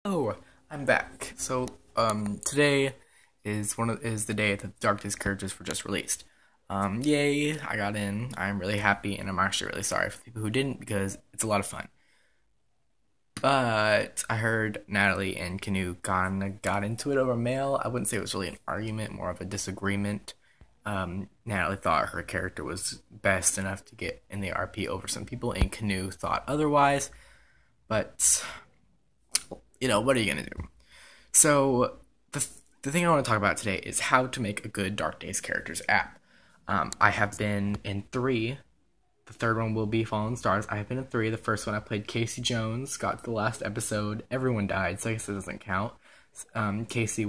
Oh, I'm back. Today is the day that the Dark Days characters were just released. Yay, I got in. I'm really happy, and I'm actually really sorry for the people who didn't because it's a lot of fun. But I heard Natalie and Canoe got into it over mail. I wouldn't say it was really an argument, more of a disagreement. Natalie thought her character was best enough to get in the RP over some people, and Canoe thought otherwise. But what are you gonna do? So the thing I want to talk about today is how to make a good Dark Days characters app. I have been in 3. The third one will be Fallen Stars. I have been in 3. The first one I played Casey Jones, got to the last episode. Everyone died, so I guess it doesn't count. Casey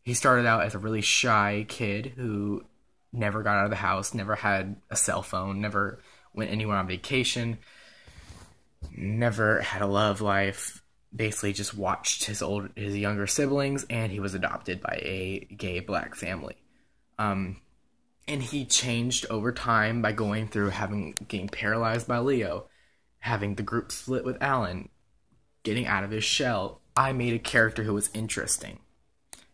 he started out as a really shy kid who never got out of the house, never had a cell phone, never went anywhere on vacation, never had a love life, basically just watched his younger siblings, and he was adopted by a gay black family. And he changed over time by going through getting paralyzed by Leo, having the group split with Alan, getting out of his shell. I made a character who was interesting,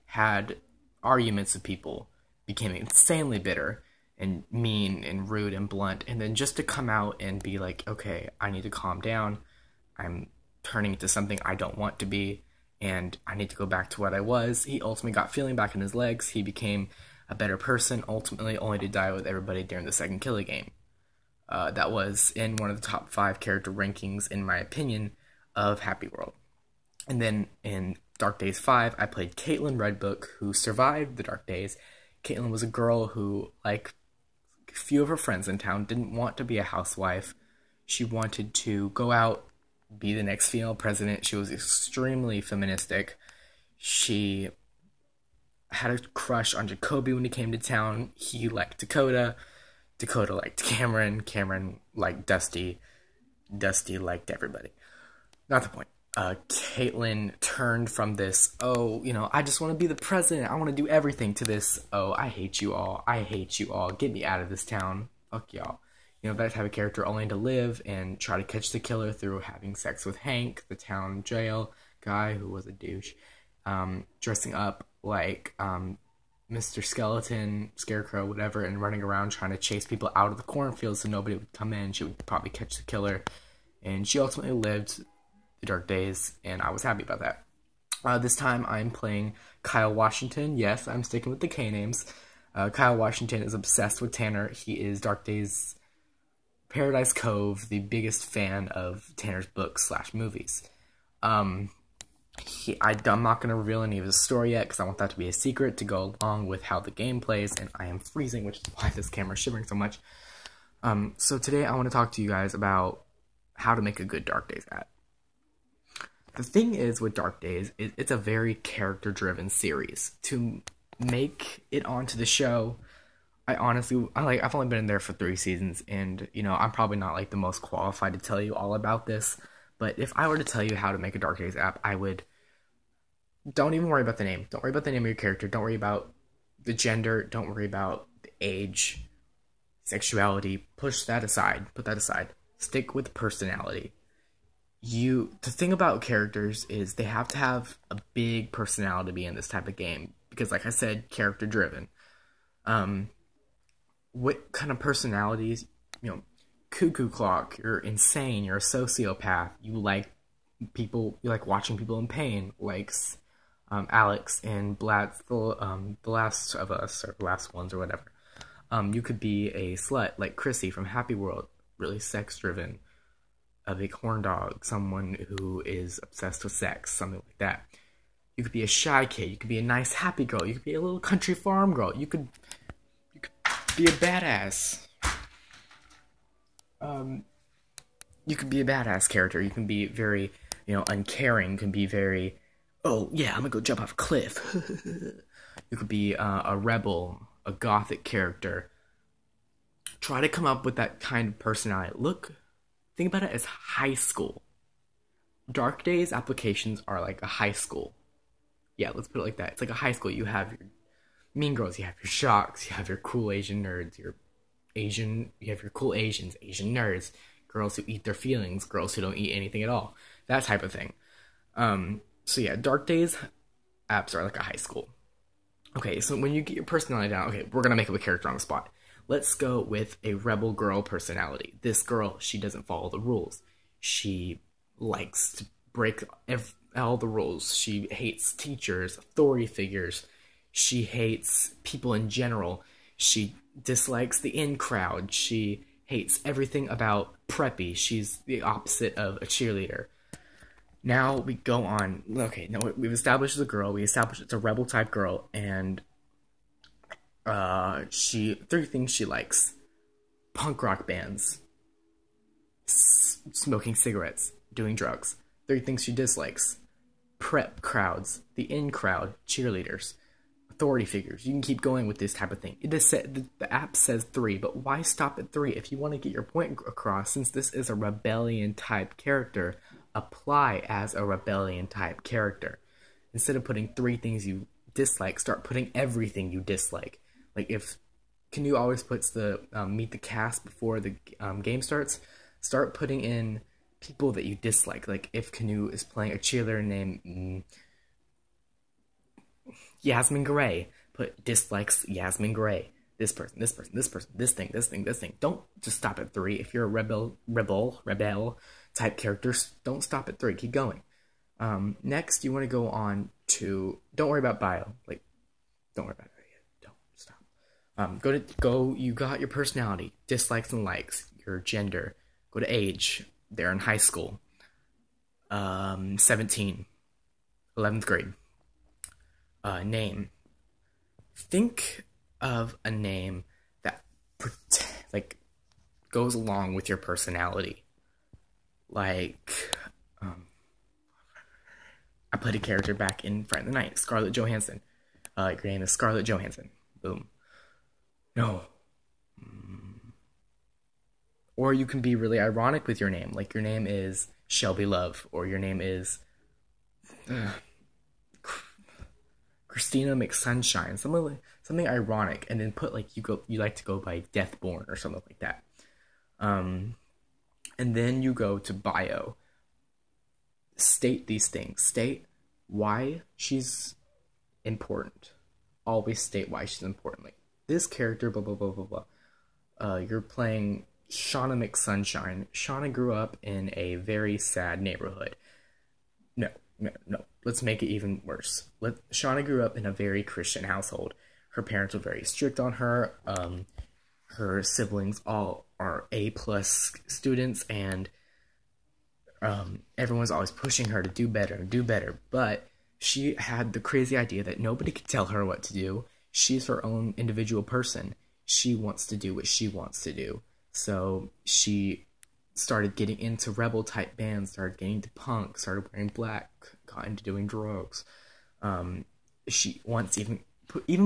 had arguments with people, became insanely bitter and mean and rude and blunt, and then just to come out and be like, okay, I need to calm down. I'm turning into something I don't want to be, and I need to go back to what I was. He ultimately got feeling back in his legs. He became a better person, ultimately only to die with everybody during the second Killy game. That was in one of the top 5 character rankings, in my opinion, of Happy World. And then in Dark Days 5, I played Caitlin Redbook, who survived the Dark Days. Caitlin was a girl who, like a few of her friends in town, didn't want to be a housewife. She wanted to go out, be the next female president. She was extremely feministic. She had a crush on Jacoby when he came to town. He liked Dakota. Dakota liked Cameron. Cameron liked Dusty. Dusty liked everybody. Not the point. Caitlin turned from this, I just want to be the president, I want to do everything, to this, I hate you all, get me out of this town, fuck y'all. That type of character, only to live and try to catch the killer through having sex with Hank, the town jail guy who was a douche, dressing up like Mr. Skeleton, Scarecrow, whatever, and running around trying to chase people out of the cornfield so nobody would come in. She would probably catch the killer, and she ultimately lived the Dark Days, and I was happy about that. This time I'm playing Kyle Washington. Yes, I'm sticking with the K names. Kyle Washington is obsessed with Tanner. He is Dark Days Paradise Cove, the biggest fan of Tanner's books / movies. I'm not going to reveal any of his story yet because I want that to be a secret to go along with how the game plays, and I am freezing, which is why this camera is shivering so much. So today I want to talk to you guys about how to make a good Dark Days app. The thing is with Dark Days, it's a very character-driven series. To make it onto the show, I've only been in there for 3 seasons, and I'm probably not like the most qualified to tell you all about this. But if I were to tell you how to make a Dark Days app, don't even worry about the name. Don't worry about the name of your character. Don't worry about the gender. Don't worry about the age, sexuality. Push that aside. Put that aside. Stick with personality. The thing about characters is they have to have a big personality to be in this type of game. Because like I said, character driven. What kind of personalities, cuckoo clock, you're insane, you're a sociopath, you like watching people in pain, likes Alex and Blatz, the Last of Us, or Last Ones, or whatever. You could be a slut like Chrissy from Happy World, really sex driven, a big horn dog, someone who is obsessed with sex, something like that. You could be a shy kid, you could be a nice happy girl, you could be a little country farm girl, you could be a badass. You can be a badass character. You can be very, uncaring. You can be very, oh yeah, I'm gonna go jump off a cliff. You could be a rebel, a gothic character. Try to come up with that kind of personality. Think about it as high school. Dark Days applications are like a high school. Yeah, let's put it like that. It's like a high school. You have your mean girls, you have your shocks, you have your cool Asian nerds, you have your cool Asians, Asian nerds, girls who eat their feelings, girls who don't eat anything at all, that type of thing. So yeah, Dark Days apps are like a high school. Okay, so when you get your personality down, okay, we're gonna make up a character on the spot. Let's go with a rebel girl personality. This girl, she doesn't follow the rules. She likes to break all the rules. She hates teachers, authority figures. She hates people in general. She dislikes the in crowd. She hates everything about preppy. She's the opposite of a cheerleader. Now we go on. Okay, now we've established the girl. We established it's a rebel type girl, and three things she likes: punk rock bands, smoking cigarettes, doing drugs. Three things she dislikes: prep crowds, the in crowd, cheerleaders, authority figures. You can keep going with this type of thing. It is the app says 3, but why stop at 3? If you want to get your point across, since this is a rebellion type character, apply as a rebellion type character. Instead of putting 3 things you dislike, start putting everything you dislike. Like if Canoe always puts the meet the cast before the game starts, start putting in people that you dislike. Like if Canoe is playing a cheerleader named Yasmin Gray, put dislikes Yasmin Gray. This person, this person, this person, this thing, this thing, this thing. Don't just stop at 3. If you're a rebel type characters, don't stop at 3. Keep going. Next, you want to go on to, don't worry about bio. Like, don't worry about it. Don't stop. You got your personality, dislikes and likes, your gender. Go to age. They're in high school. 17. 11th grade. Name. Think of a name that goes along with your personality. Like, I put a character back in Friday Night, Scarlett Johansson. Your name is Scarlett Johansson. Boom. No. Or you can be really ironic with your name. Like your name is Shelby Love, or your name is Christina McSunshine. Something ironic, and then put like you like to go by Deathborn or something like that. And then you go to bio. State these things. State why she's important. Always state why she's important. Like, this character, blah, blah, blah, blah, blah. You're playing Shauna McSunshine. Shauna grew up in a very sad neighborhood. No. Let's make it even worse. Shauna grew up in a very Christian household. Her parents were very strict on her. Her siblings all are A+ students, and everyone's always pushing her to do better. But she had the crazy idea that nobody could tell her what to do. She's her own individual person. She wants to do what she wants to do. So she started getting into rebel type bands, started getting into punk, started wearing black, got into doing drugs. She once even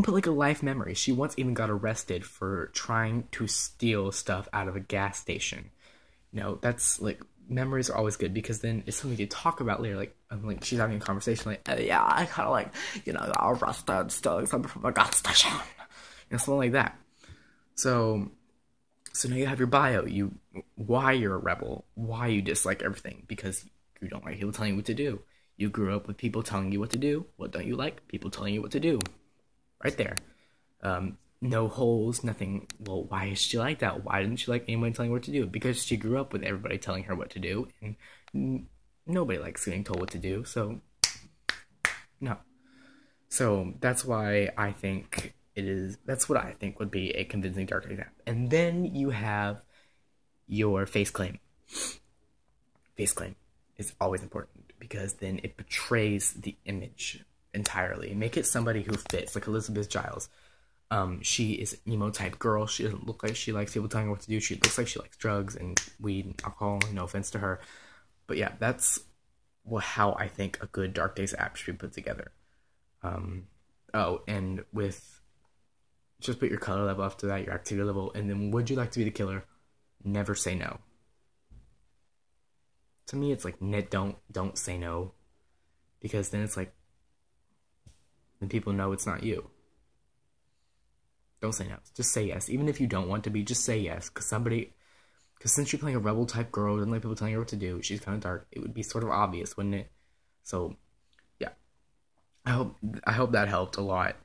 put like a life memory. She once even got arrested for trying to steal stuff out of a gas station. That's like, memories are always good, because then it's something to talk about later. Like she's having a conversation like, yeah, I kind of got arrested stealing something from a gas station, something like that. So now you have your bio. Why you're a rebel, why you dislike everything, because you don't like people telling you what to do. You grew up with people telling you what to do. What don't you like? People telling you what to do. Right there. No holes, nothing. Well, why is she like that? Why didn't she like anyone telling her what to do? Because she grew up with everybody telling her what to do, and nobody likes getting told what to do, so no. So that's why I think that's what I think would be a convincing Dark Days app. And then you have your face claim. Face claim is always important, because then it portrays the image entirely. Make it somebody who fits, like Elizabeth Giles. She is an emo type girl. She doesn't look like she likes people telling her what to do. She looks like she likes drugs and weed and alcohol. No offense to her. But yeah, that's how I think a good Dark Days app should be put together. And just put your color level after that, your activity level, and then would you like to be the killer? Never say no. To me, it's like, don't say no. Because then it's like, then people know it's not you. Don't say no. Just say yes. Even if you don't want to be, just say yes. Because since you're playing a rebel type girl, doesn't like people telling her what to do, she's kind of dark, it would be sort of obvious, wouldn't it? So yeah, I hope that helped a lot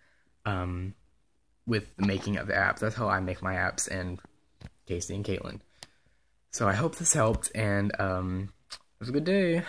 with the making of the apps. That's how I make my apps, and Casey and Caitlin. So I hope this helped, and it was a good day.